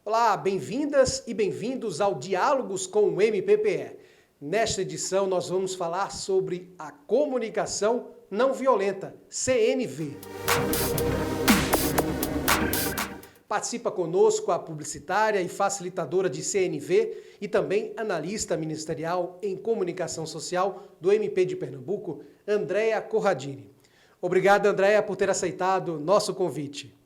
Olá, bem-vindas e bem-vindos ao Diálogos com o MPPE. Nesta edição nós vamos falar sobre a comunicação não violenta, CNV. Participa conosco a publicitária e facilitadora de CNV e também analista ministerial em comunicação social do MP de Pernambuco, Andréa Corradini. Obrigado, Andréa, por ter aceitado nosso convite.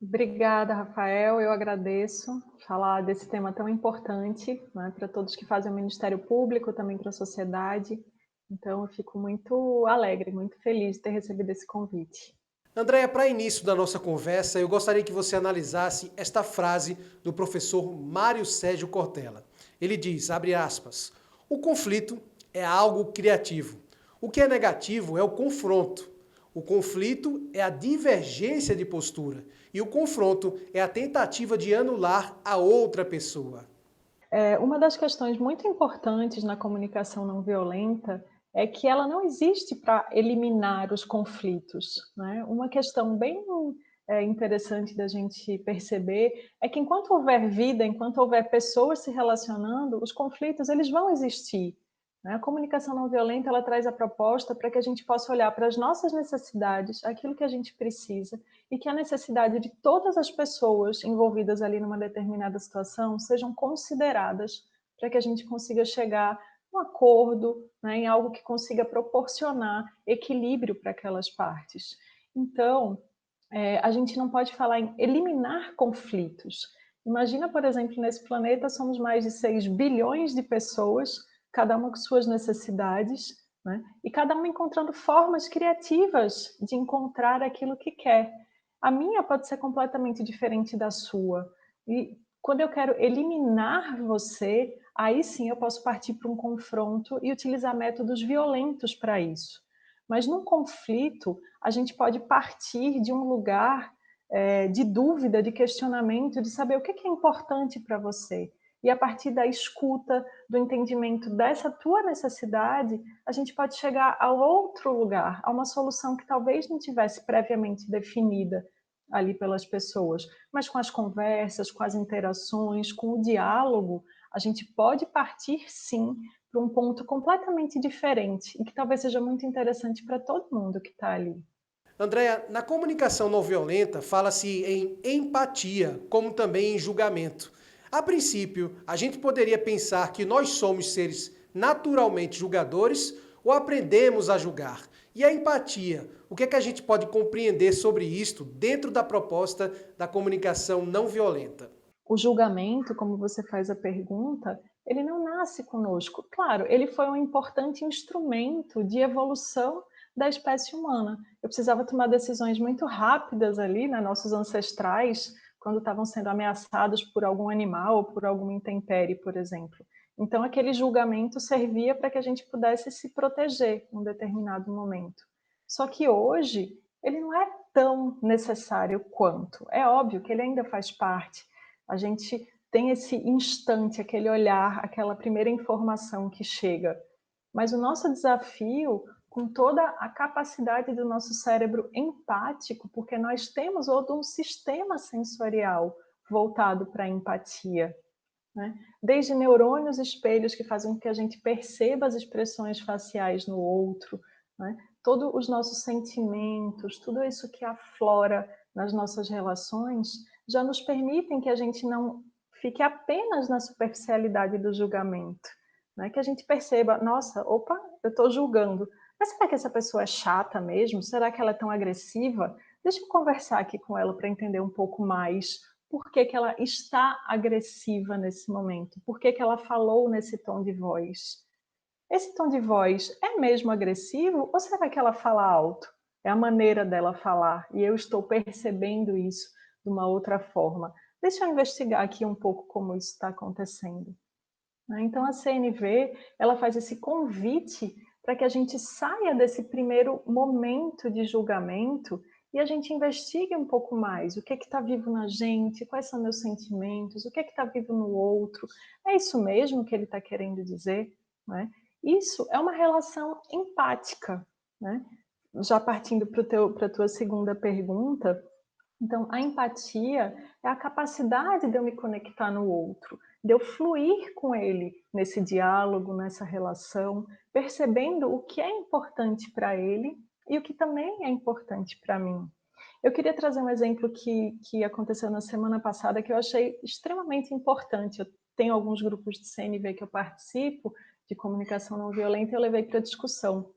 Obrigada, Rafael. Eu agradeço falar desse tema tão importante, né, para todos que fazem o Ministério Público, também para a sociedade. Então, eu fico muito alegre, muito feliz de ter recebido esse convite. Andréa, para início da nossa conversa, eu gostaria que você analisasse esta frase do professor Mário Sérgio Cortella. Ele diz, abre aspas, o conflito é algo criativo. O que é negativo é o confronto. O conflito é a divergência de postura. E o confronto é a tentativa de anular a outra pessoa. Uma das questões muito importantes na comunicação não violenta é que ela não existe para eliminar os conflitos, né? Uma questão bem interessante da gente perceber é que enquanto houver vida, enquanto houver pessoas se relacionando, os conflitos eles vão existir, né? A comunicação não violenta ela traz a proposta para que a gente possa olhar para as nossas necessidades, aquilo que a gente precisa, e que a necessidade de todas as pessoas envolvidas ali numa determinada situação sejam consideradas para que a gente consiga chegar um acordo, né, em algo que consiga proporcionar equilíbrio para aquelas partes. Então, a gente não pode falar em eliminar conflitos. Imagina, por exemplo, nesse planeta somos mais de 6 bilhões de pessoas, cada uma com suas necessidades, né, e cada uma encontrando formas criativas de encontrar aquilo que quer. A minha pode ser completamente diferente da sua. E quando eu quero eliminar você, aí sim eu posso partir para um confronto e utilizar métodos violentos para isso. Mas num conflito, a gente pode partir de um lugar de dúvida, de questionamento, de saber o que é importante para você. E a partir da escuta, do entendimento dessa tua necessidade, a gente pode chegar a outro lugar, a uma solução que talvez não tivesse previamente definida ali pelas pessoas, mas com as conversas, com as interações, com o diálogo, a gente pode partir sim para um ponto completamente diferente e que talvez seja muito interessante para todo mundo que está ali. Andréa, na comunicação não violenta fala-se em empatia, como também em julgamento. A princípio, a gente poderia pensar que nós somos seres naturalmente julgadores ou aprendemos a julgar. E a empatia, o que é que a gente pode compreender sobre isto dentro da proposta da comunicação não violenta? O julgamento, como você faz a pergunta, ele não nasce conosco. Claro, ele foi um importante instrumento de evolução da espécie humana. Eu precisava tomar decisões muito rápidas ali, né, nossos ancestrais, quando estavam sendo ameaçados por algum animal ou por alguma intempérie, por exemplo. Então, aquele julgamento servia para que a gente pudesse se proteger em um determinado momento. Só que hoje, ele não é tão necessário quanto. É óbvio que ele ainda faz parte. A gente tem esse instante, aquele olhar, aquela primeira informação que chega. Mas o nosso desafio, com toda a capacidade do nosso cérebro empático, porque nós temos todo um sistema sensorial voltado para a empatia, né? Desde neurônios espelhos que fazem com que a gente perceba as expressões faciais no outro, né? Todos os nossos sentimentos, tudo isso que aflora nas nossas relações, já nos permitem que a gente não fique apenas na superficialidade do julgamento, né? Que a gente perceba, nossa, opa, eu estou julgando, mas será que essa pessoa é chata mesmo? Será que ela é tão agressiva? Deixa eu conversar aqui com ela para entender um pouco mais por que que ela está agressiva nesse momento, por que que ela falou nesse tom de voz. Esse tom de voz é mesmo agressivo ou será que ela fala alto? É a maneira dela falar e eu estou percebendo isso de uma outra forma. Deixa eu investigar aqui um pouco como isso está acontecendo. Então a CNV ela faz esse convite para que a gente saia desse primeiro momento de julgamento e a gente investigue um pouco mais o que está vivo na gente, quais são meus sentimentos, o que está vivo no outro. É isso mesmo que ele está querendo dizer? Né? Isso é uma relação empática. Né? Já partindo para a tua segunda pergunta, então a empatia é a capacidade de eu me conectar no outro, de eu fluir com ele nesse diálogo, nessa relação, percebendo o que é importante para ele e o que também é importante para mim. Eu queria trazer um exemplo que aconteceu na semana passada que eu achei extremamente importante. Eu tenho alguns grupos de CNV que eu participo, de comunicação não violenta, e eu levei para discussão.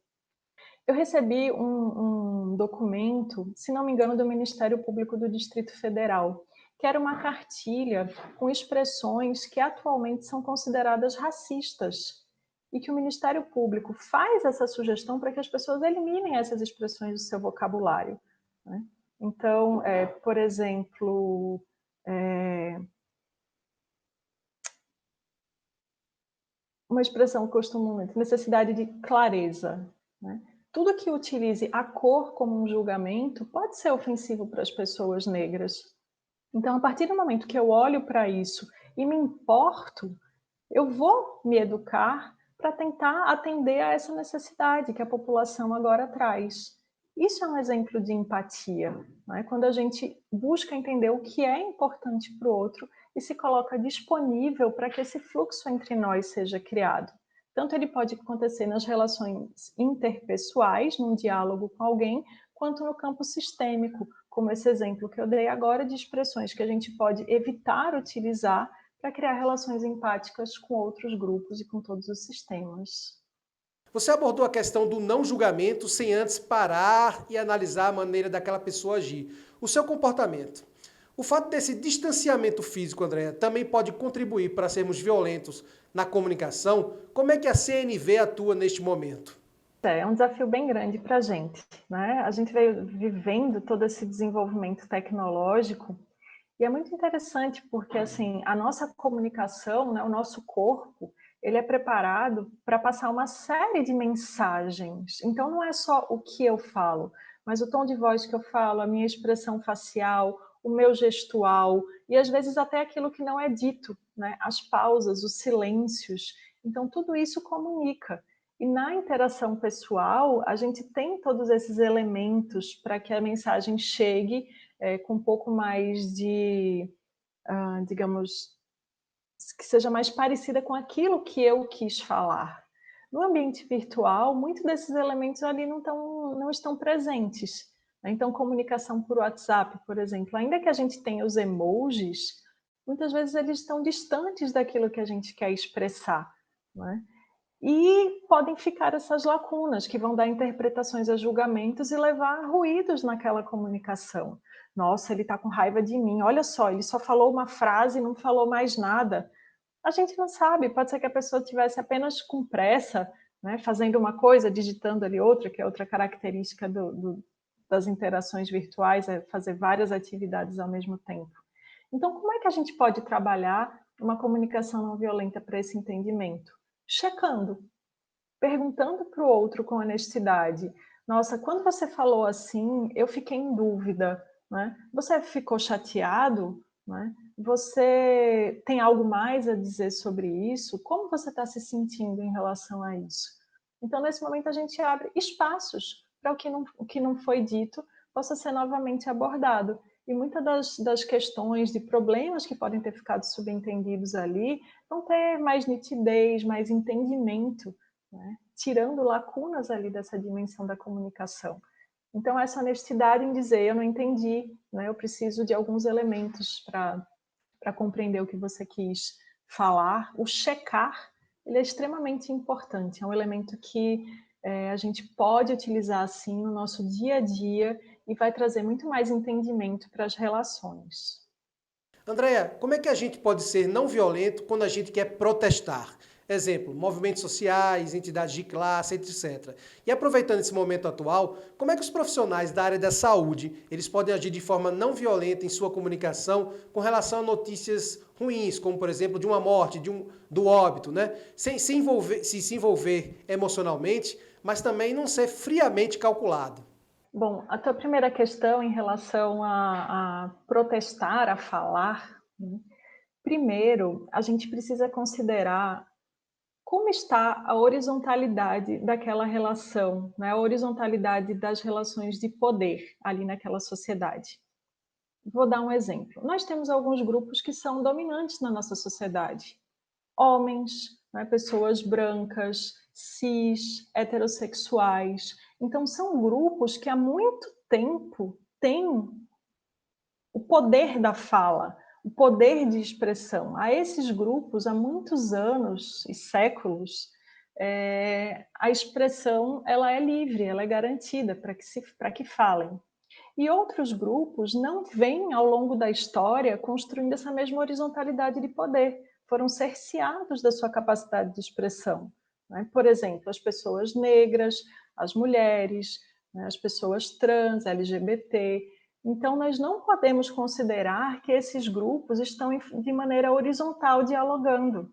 Eu recebi um documento, se não me engano, do Ministério Público do Distrito Federal, que era uma cartilha com expressões que atualmente são consideradas racistas, e que o Ministério Público faz essa sugestão para que as pessoas eliminem essas expressões do seu vocabulário. Né? Então, por exemplo, uma expressão que eu costumo muito, necessidade de clareza. Né? Tudo que utilize a cor como um julgamento pode ser ofensivo para as pessoas negras. Então, a partir do momento que eu olho para isso e me importo, eu vou me educar para tentar atender a essa necessidade que a população agora traz. Isso é um exemplo de empatia, né? Quando a gente busca entender o que é importante para o outro e se coloca disponível para que esse fluxo entre nós seja criado. Tanto ele pode acontecer nas relações interpessoais, num diálogo com alguém, quanto no campo sistêmico, como esse exemplo que eu dei agora de expressões que a gente pode evitar utilizar para criar relações empáticas com outros grupos e com todos os sistemas. Você abordou a questão do não julgamento sem antes parar e analisar a maneira daquela pessoa agir, o seu comportamento. O fato desse distanciamento físico, Andréa, também pode contribuir para sermos violentos na comunicação. Como é que a CNV atua neste momento? É um desafio bem grande para a gente, né? A gente veio vivendo todo esse desenvolvimento tecnológico e é muito interessante porque, assim, a nossa comunicação, né, o nosso corpo, ele é preparado para passar uma série de mensagens. Então, não é só o que eu falo, mas o tom de voz que eu falo, a minha expressão facial, o meu gestual e, às vezes, até aquilo que não é dito, né? As pausas, os silêncios. Então, tudo isso comunica. E na interação pessoal, a gente tem todos esses elementos para que a mensagem chegue com um pouco mais de, digamos, que seja mais parecida com aquilo que eu quis falar. No ambiente virtual, muitos desses elementos ali não estão presentes. Né? Então, comunicação por WhatsApp, por exemplo, ainda que a gente tenha os emojis, muitas vezes eles estão distantes daquilo que a gente quer expressar. Né? E podem ficar essas lacunas que vão dar interpretações a julgamentos e levar a ruídos naquela comunicação. Nossa, ele está com raiva de mim. Olha só, ele só falou uma frase e não falou mais nada. A gente não sabe, pode ser que a pessoa estivesse apenas com pressa, né, fazendo uma coisa, digitando ali outra, que é outra característica das interações virtuais, é fazer várias atividades ao mesmo tempo. Então, como é que a gente pode trabalhar uma comunicação não violenta para esse entendimento? Checando, perguntando para o outro com honestidade. Nossa, quando você falou assim, eu fiquei em dúvida. Né? Você ficou chateado? Né? Você tem algo mais a dizer sobre isso? Como você está se sentindo em relação a isso? Então, nesse momento, a gente abre espaços para o que não foi dito possa ser novamente abordado. E muitas das questões, de problemas que podem ter ficado subentendidos ali, vão ter mais nitidez, mais entendimento, né? Tirando lacunas ali dessa dimensão da comunicação. Então, essa honestidade em dizer, eu não entendi, né? Eu preciso de alguns elementos para compreender o que você quis falar. O checar, ele é extremamente importante, é um elemento que a gente pode utilizar assim no nosso dia a dia e vai trazer muito mais entendimento para as relações. Andréa, como é que a gente pode ser não violento quando a gente quer protestar? Exemplo, movimentos sociais, entidades de classe, etc. E aproveitando esse momento atual, como é que os profissionais da área da saúde eles podem agir de forma não violenta em sua comunicação com relação a notícias ruins, como por exemplo de uma morte, do óbito, né? Sem se envolver emocionalmente, mas também não ser friamente calculado. Bom, a tua primeira questão em relação a protestar, a falar, né? Primeiro, a gente precisa considerar como está a horizontalidade daquela relação, né? A horizontalidade das relações de poder ali naquela sociedade. Vou dar um exemplo. Nós temos alguns grupos que são dominantes na nossa sociedade. Homens, né, pessoas brancas, cis, heterossexuais. Então, são grupos que há muito tempo têm o poder da fala, o poder de expressão. A esses grupos, há muitos anos e séculos, a expressão ela é livre, ela é garantida para que falem. E outros grupos não vêm, ao longo da história, construindo essa mesma horizontalidade de poder. Foram cerceados da sua capacidade de expressão. Né? Por exemplo, as pessoas negras, as mulheres, né? As pessoas trans, LGBT. Então, nós não podemos considerar que esses grupos estão de maneira horizontal dialogando.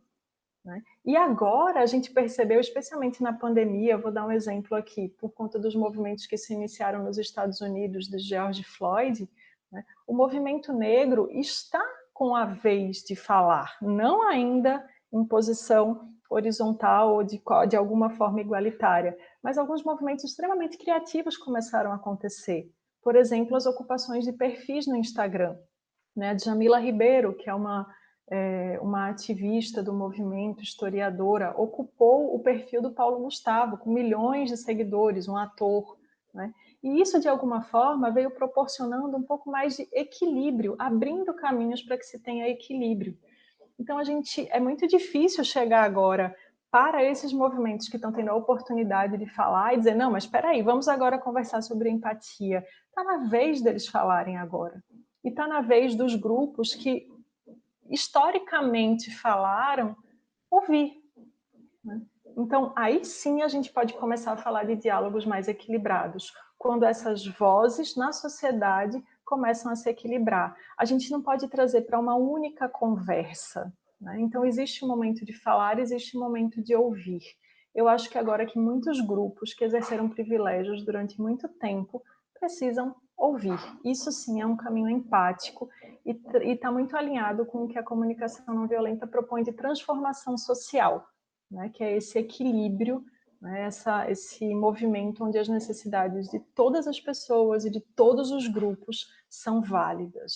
Né? E agora a gente percebeu, especialmente na pandemia, vou dar um exemplo aqui, por conta dos movimentos que se iniciaram nos Estados Unidos, de George Floyd, né? O movimento negro está com a vez de falar, não ainda em posição horizontal ou de alguma forma igualitária, mas alguns movimentos extremamente criativos começaram a acontecer. Por exemplo, as ocupações de perfis no Instagram. Né? A Djamila Ribeiro, que é uma ativista do movimento, historiadora, ocupou o perfil do Paulo Gustavo, com milhões de seguidores, um ator. Né? E isso, de alguma forma, veio proporcionando um pouco mais de equilíbrio, abrindo caminhos para que se tenha equilíbrio. Então, é muito difícil chegar agora para esses movimentos que estão tendo a oportunidade de falar e dizer, não, mas espera aí, vamos agora conversar sobre empatia. Está na vez deles falarem agora. E está na vez dos grupos que historicamente falaram ouvir. Né? Então, aí sim a gente pode começar a falar de diálogos mais equilibrados, quando essas vozes na sociedade começam a se equilibrar. A gente não pode trazer para uma única conversa. Né? Então, existe um momento de falar, existe um momento de ouvir. Eu acho que agora que muitos grupos que exerceram privilégios durante muito tempo precisam ouvir. Isso sim é um caminho empático e está muito alinhado com o que a comunicação não violenta propõe de transformação social, né, que é esse equilíbrio, né, esse movimento onde as necessidades de todas as pessoas e de todos os grupos são válidas.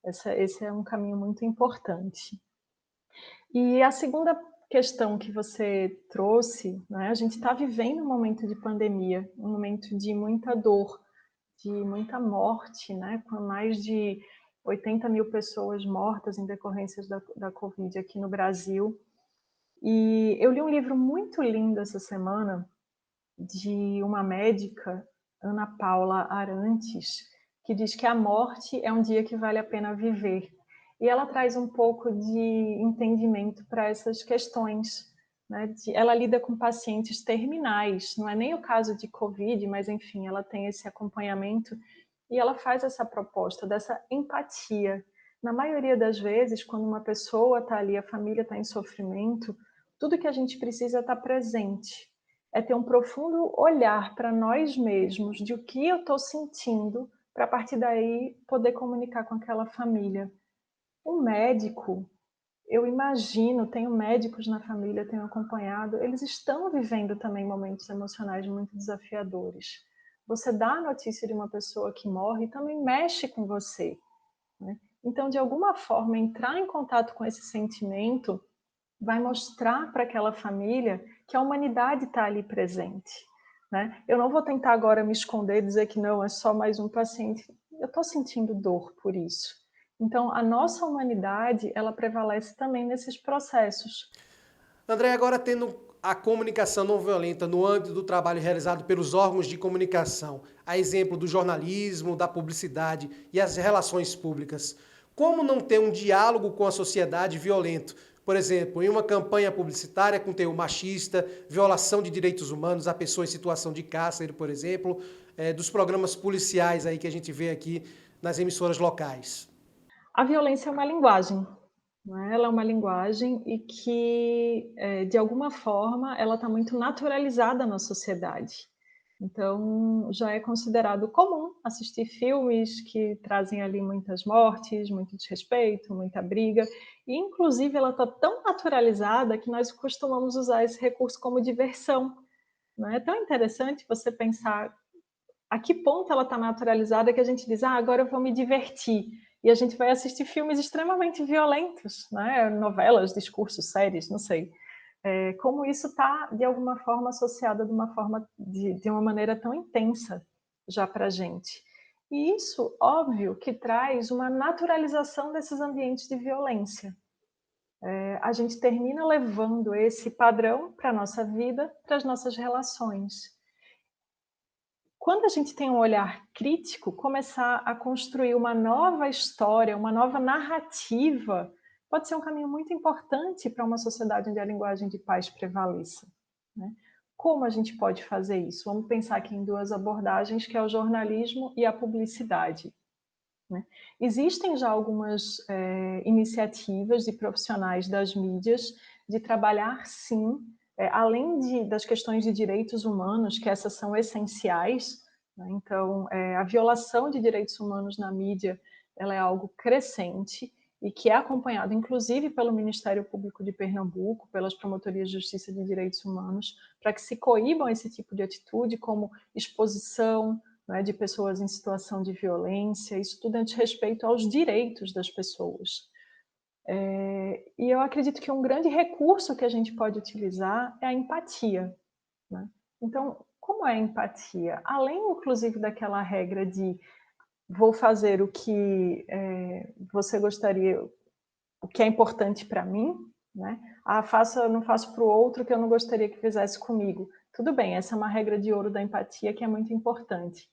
Esse é um caminho muito importante. E a segunda questão que você trouxe, né, a gente está vivendo um momento de pandemia, um momento de muita dor, de muita morte, né, com mais de 80 mil pessoas mortas em decorrências da Covid aqui no Brasil. E eu li um livro muito lindo essa semana de uma médica, Ana Paula Arantes, que diz que a morte é um dia que vale a pena viver. E ela traz um pouco de entendimento para essas questões. Né? Ela lida com pacientes terminais, não é nem o caso de Covid, mas enfim, ela tem esse acompanhamento e ela faz essa proposta dessa empatia. Na maioria das vezes, quando uma pessoa está ali, a família está em sofrimento, tudo que a gente precisa é estar presente, é ter um profundo olhar para nós mesmos, de o que eu estou sentindo, para a partir daí poder comunicar com aquela família. O médico, eu imagino, tenho médicos na família, tenho acompanhado, eles estão vivendo também momentos emocionais muito desafiadores. Você dá a notícia de uma pessoa que morre também mexe com você. Né? Então, de alguma forma, entrar em contato com esse sentimento vai mostrar para aquela família que a humanidade está ali presente. Né? Eu não vou tentar agora me esconder e dizer que não, é só mais um paciente. Eu estou sentindo dor por isso. Então, a nossa humanidade, ela prevalece também nesses processos. André, agora tendo a comunicação não violenta no âmbito do trabalho realizado pelos órgãos de comunicação, a exemplo do jornalismo, da publicidade e as relações públicas, como não ter um diálogo com a sociedade violento? Por exemplo, em uma campanha publicitária com teor machista, violação de direitos humanos a pessoas em situação de cárcere, por exemplo, dos programas policiais aí que a gente vê aqui nas emissoras locais. A violência é uma linguagem, né? Ela é uma linguagem e que, de alguma forma, ela está muito naturalizada na sociedade. Então, já é considerado comum assistir filmes que trazem ali muitas mortes, muito desrespeito, muita briga, e inclusive ela está tão naturalizada que nós costumamos usar esse recurso como diversão. Não é tão interessante você pensar a que ponto ela está naturalizada que a gente diz: "Ah, agora eu vou me divertir", e a gente vai assistir filmes extremamente violentos, né, novelas, discursos, séries, não sei. Como isso está, de alguma forma, associado de uma forma de uma maneira tão intensa já para a gente. E isso, óbvio, que traz uma naturalização desses ambientes de violência. A gente termina levando esse padrão para a nossa vida, para as nossas relações. Quando a gente tem um olhar crítico, começar a construir uma nova história, uma nova narrativa, pode ser um caminho muito importante para uma sociedade onde a linguagem de paz prevaleça, né. Como a gente pode fazer isso? Vamos pensar aqui em 2 abordagens, que é o jornalismo e a publicidade, né. Existem já algumas, iniciativas de profissionais das mídias de trabalhar sim, além das questões de direitos humanos, que essas são essenciais, né, então, a violação de direitos humanos na mídia, ela é algo crescente e que é acompanhado inclusive pelo Ministério Público de Pernambuco, pelas promotorias de justiça de direitos humanos, para que se coíbam esse tipo de atitude, como exposição, né, de pessoas em situação de violência, isso tudo é de respeito aos direitos das pessoas. E eu acredito que um grande recurso que a gente pode utilizar é a empatia, né. Então, como é a empatia? Além, inclusive, daquela regra de vou fazer o que, você gostaria, o que é importante para mim, né. Ah, não faço para o outro o que eu não gostaria que fizesse comigo. Tudo bem, essa é uma regra de ouro da empatia que é muito importante.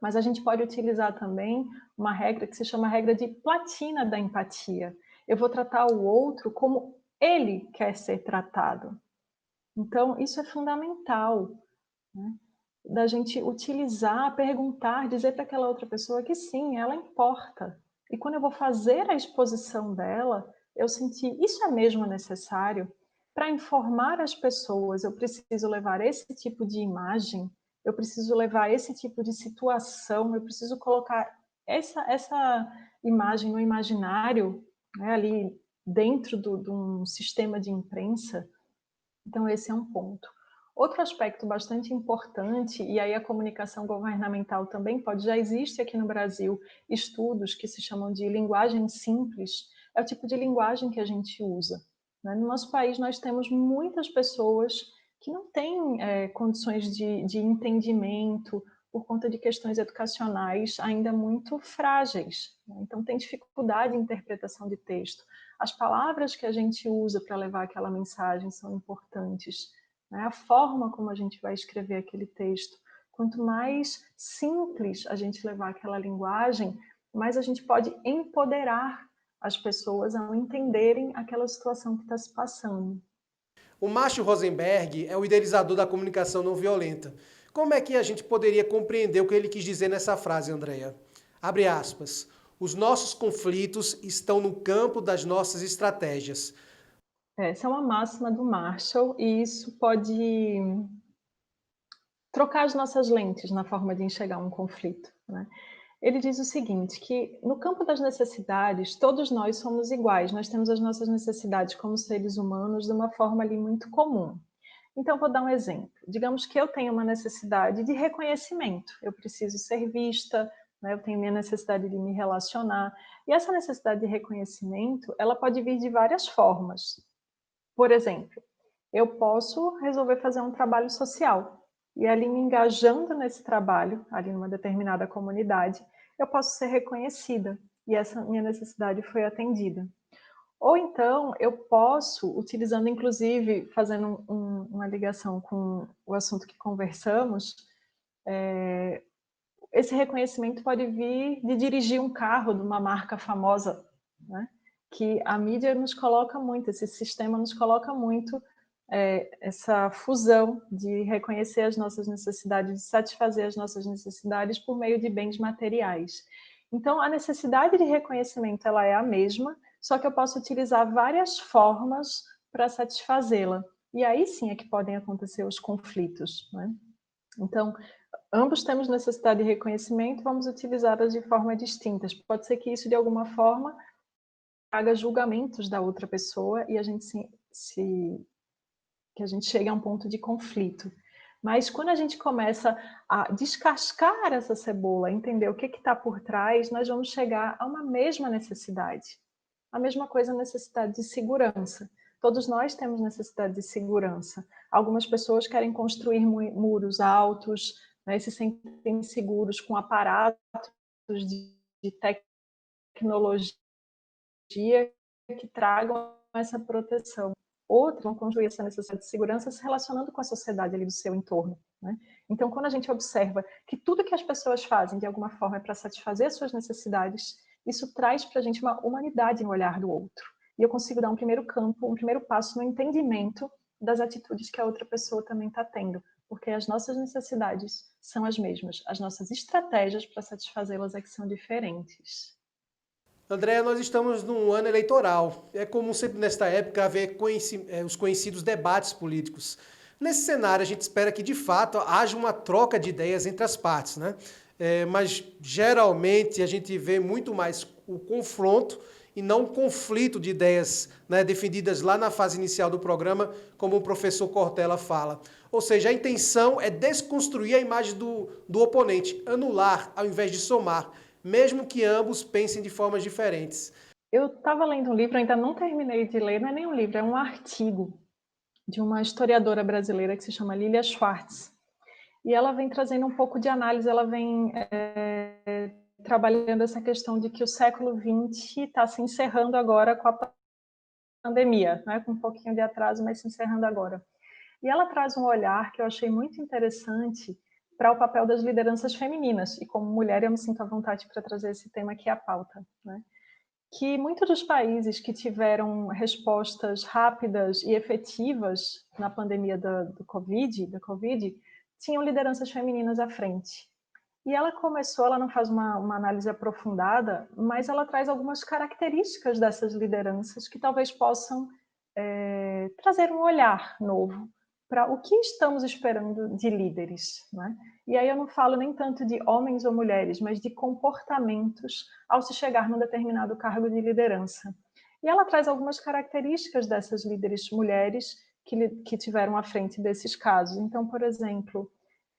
Mas a gente pode utilizar também uma regra que se chama regra de platina da empatia. Eu vou tratar o outro como ele quer ser tratado. Então, isso é fundamental, né? Da gente utilizar, perguntar, dizer para aquela outra pessoa que sim, ela importa. E quando eu vou fazer a exposição dela, eu senti, isso é mesmo necessário? Para informar as pessoas, eu preciso levar esse tipo de imagem, eu preciso levar esse tipo de situação, eu preciso colocar essa imagem no imaginário, né, ali dentro de um sistema de imprensa. Então, esse é um ponto. Outro aspecto bastante importante, e aí a comunicação governamental também pode, já existe aqui no Brasil estudos que se chamam de linguagem simples, é o tipo de linguagem que a gente usa, né. No nosso país, nós temos muitas pessoas que não têm, condições de entendimento, por conta de questões educacionais ainda muito frágeis, né, então tem dificuldade em interpretação de texto. As palavras que a gente usa para levar aquela mensagem são importantes, né? A forma como a gente vai escrever aquele texto. Quanto mais simples a gente levar aquela linguagem, mais a gente pode empoderar as pessoas a entenderem aquela situação que está se passando. O Márcio Rosenberg é o idealizador da comunicação não violenta. Como é que a gente poderia compreender o que ele quis dizer nessa frase, Andréia? Abre aspas. Os nossos conflitos estão no campo das nossas estratégias. Essa é uma máxima do Marshall e isso pode trocar as nossas lentes na forma de enxergar um conflito, né? Ele diz o seguinte, que no campo das necessidades, todos nós somos iguais, nós temos as nossas necessidades como seres humanos de uma forma ali muito comum. Então, vou dar um exemplo. Digamos que eu tenho uma necessidade de reconhecimento, eu preciso ser vista, né, eu tenho minha necessidade de me relacionar, e essa necessidade de reconhecimento, ela pode vir de várias formas. Por exemplo, eu posso resolver fazer um trabalho social, e ali me engajando nesse trabalho, ali numa determinada comunidade, eu posso ser reconhecida, e essa minha necessidade foi atendida. Ou então eu posso, utilizando inclusive, fazendo uma ligação com o assunto que conversamos, esse reconhecimento pode vir de dirigir um carro de uma marca famosa, né, que a mídia nos coloca muito, esse sistema nos coloca muito, essa fusão de reconhecer as nossas necessidades, de satisfazer as nossas necessidades por meio de bens materiais. Então, a necessidade de reconhecimento, ela é a mesma, só que eu posso utilizar várias formas para satisfazê-la. E aí sim é que podem acontecer os conflitos, né? Então, ambos temos necessidade de reconhecimento, vamos utilizá-las de formas distintas. Pode ser que isso, de alguma forma, traga julgamentos da outra pessoa e a gente que a gente chegue a um ponto de conflito. Mas quando a gente começa a descascar essa cebola, entender o que está por trás, nós vamos chegar a uma mesma necessidade. A mesma coisa, a necessidade de segurança. Todos nós temos necessidade de segurança. Algumas pessoas querem construir muros altos, né, se sentem seguros com aparatos de tecnologia que tragam essa proteção. Outros vão construir essa necessidade de segurança se relacionando com a sociedade ali do seu entorno, né? Então, quando a gente observa que tudo que as pessoas fazem, de alguma forma, é para satisfazer as suas necessidades, isso traz para a gente uma humanidade no olhar do outro. E eu consigo dar um primeiro campo, um primeiro passo no entendimento das atitudes que a outra pessoa também está tendo, porque as nossas necessidades são as mesmas, as nossas estratégias para satisfazê-las é que são diferentes. André, nós estamos num ano eleitoral. É comum sempre nesta época haver os conhecidos debates políticos. Nesse cenário, a gente espera que, de fato, haja uma troca de ideias entre as partes, né? Mas, geralmente, a gente vê muito mais o confronto e não o conflito de ideias, né, defendidas lá na fase inicial do programa, como o professor Cortella fala. Ou seja, a intenção é desconstruir a imagem do oponente, anular ao invés de somar, mesmo que ambos pensem de formas diferentes. Eu estava lendo um livro, ainda não terminei de ler, não é nem um livro, é um artigo de uma historiadora brasileira que se chama Lilia Schwartz. E ela vem trazendo um pouco de análise, ela vem trabalhando essa questão de que o século XX está se encerrando agora com a pandemia, né? Com um pouquinho de atraso, mas se encerrando agora. E ela traz um olhar que eu achei muito interessante para o papel das lideranças femininas. E como mulher, eu me sinto à vontade para trazer esse tema aqui à pauta, né? Que muitos dos países que tiveram respostas rápidas e efetivas na pandemia da Covid, tinham lideranças femininas à frente. E ela começou, ela não faz uma análise aprofundada, mas ela traz algumas características dessas lideranças que talvez possam trazer um olhar novo para o que estamos esperando de líderes, né? E aí eu não falo nem tanto de homens ou mulheres, mas de comportamentos ao se chegar num determinado cargo de liderança. E ela traz algumas características dessas líderes mulheres que tiveram à frente desses casos. Então, por exemplo,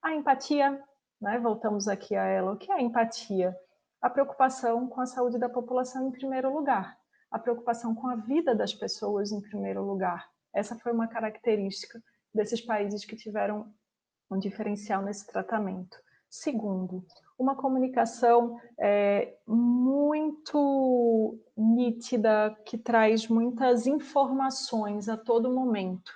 a empatia, né? Voltamos aqui a ela. O que é a empatia? A preocupação com a saúde da população em primeiro lugar, a preocupação com a vida das pessoas em primeiro lugar. Essa foi uma característica desses países que tiveram um diferencial nesse tratamento. Segundo, uma comunicação muito nítida, que traz muitas informações a todo momento.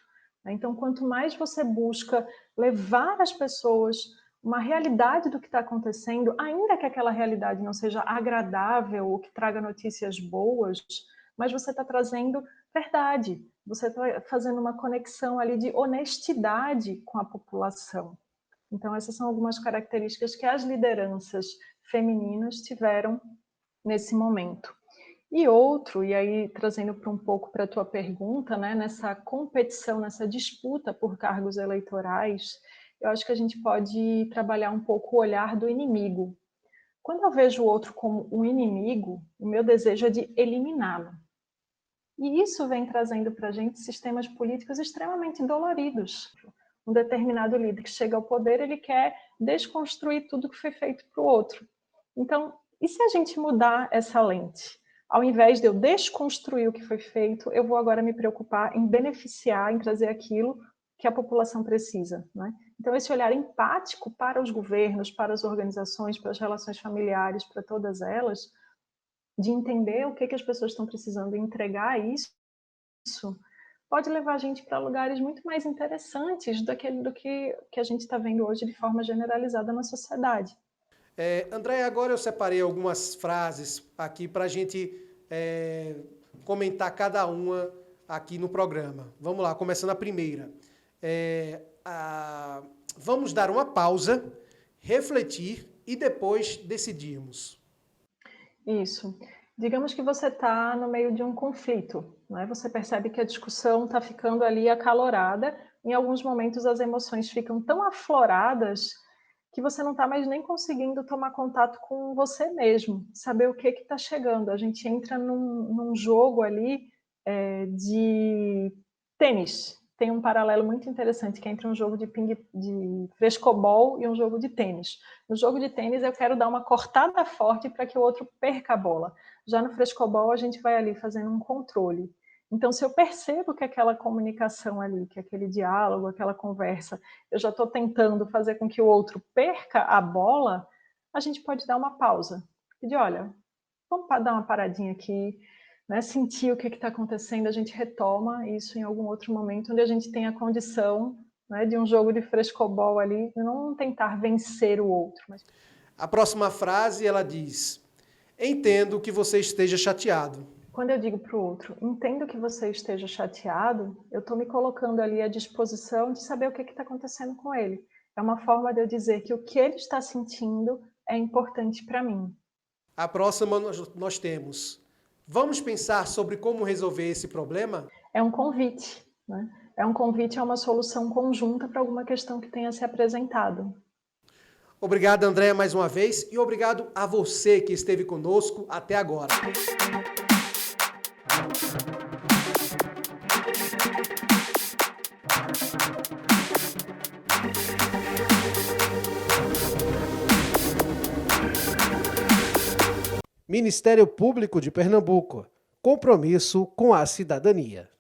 Então, quanto mais você busca levar às pessoas uma realidade do que está acontecendo, ainda que aquela realidade não seja agradável ou que traga notícias boas, mas você está trazendo verdade, você está fazendo uma conexão ali de honestidade com a população. Então, essas são algumas características que as lideranças femininas tiveram nesse momento. E outro, e aí trazendo para um pouco para a tua pergunta, né, nessa competição, nessa disputa por cargos eleitorais, eu acho que a gente pode trabalhar um pouco o olhar do inimigo. Quando eu vejo o outro como um inimigo, o meu desejo é de eliminá-lo. E isso vem trazendo para a gente sistemas políticos extremamente doloridos. Um determinado líder que chega ao poder, ele quer desconstruir tudo que foi feito para o outro. Então, e se a gente mudar essa lente? Ao invés de eu desconstruir o que foi feito, eu vou agora me preocupar em beneficiar, em trazer aquilo que a população precisa, né? Então, esse olhar empático para os governos, para as organizações, para as relações familiares, para todas elas, de entender o que as pessoas estão precisando e entregar isso, pode levar a gente para lugares muito mais interessantes do que a gente está vendo hoje de forma generalizada na sociedade. André, agora eu separei algumas frases aqui para a gente comentar cada uma aqui no programa. Vamos lá, começando a primeira. Vamos dar uma pausa, refletir e depois decidirmos. Isso. Digamos que você está no meio de um conflito, né? Você percebe que a discussão está ficando ali acalorada, em alguns momentos as emoções ficam tão afloradas que você não está mais nem conseguindo tomar contato com você mesmo, saber o que está chegando. A gente entra num jogo ali de tênis. Tem um paralelo muito interessante que é entre um jogo de frescobol e um jogo de tênis. No jogo de tênis eu quero dar uma cortada forte para que o outro perca a bola. Já no frescobol a gente vai ali fazendo um controle. Então, se eu percebo que aquela comunicação ali, que aquele diálogo, aquela conversa, eu já estou tentando fazer com que o outro perca a bola, a gente pode dar uma pausa. Pedir, olha, vamos dar uma paradinha aqui, né, sentir o que está acontecendo, a gente retoma isso em algum outro momento, onde a gente tem a condição, né, de um jogo de frescobol ali, não tentar vencer o outro. Mas... A próxima frase, ela diz: entendo que você esteja chateado. Quando eu digo para o outro, entendo que você esteja chateado, eu estou me colocando ali à disposição de saber o que está acontecendo com ele. É uma forma de eu dizer que o que ele está sentindo é importante para mim. A próxima nós temos: vamos pensar sobre como resolver esse problema? É um convite, né? É um convite a uma solução conjunta para alguma questão que tenha se apresentado. Obrigado, Andréa, mais uma vez, e obrigado a você que esteve conosco até agora. Ministério Público de Pernambuco. Compromisso com a cidadania.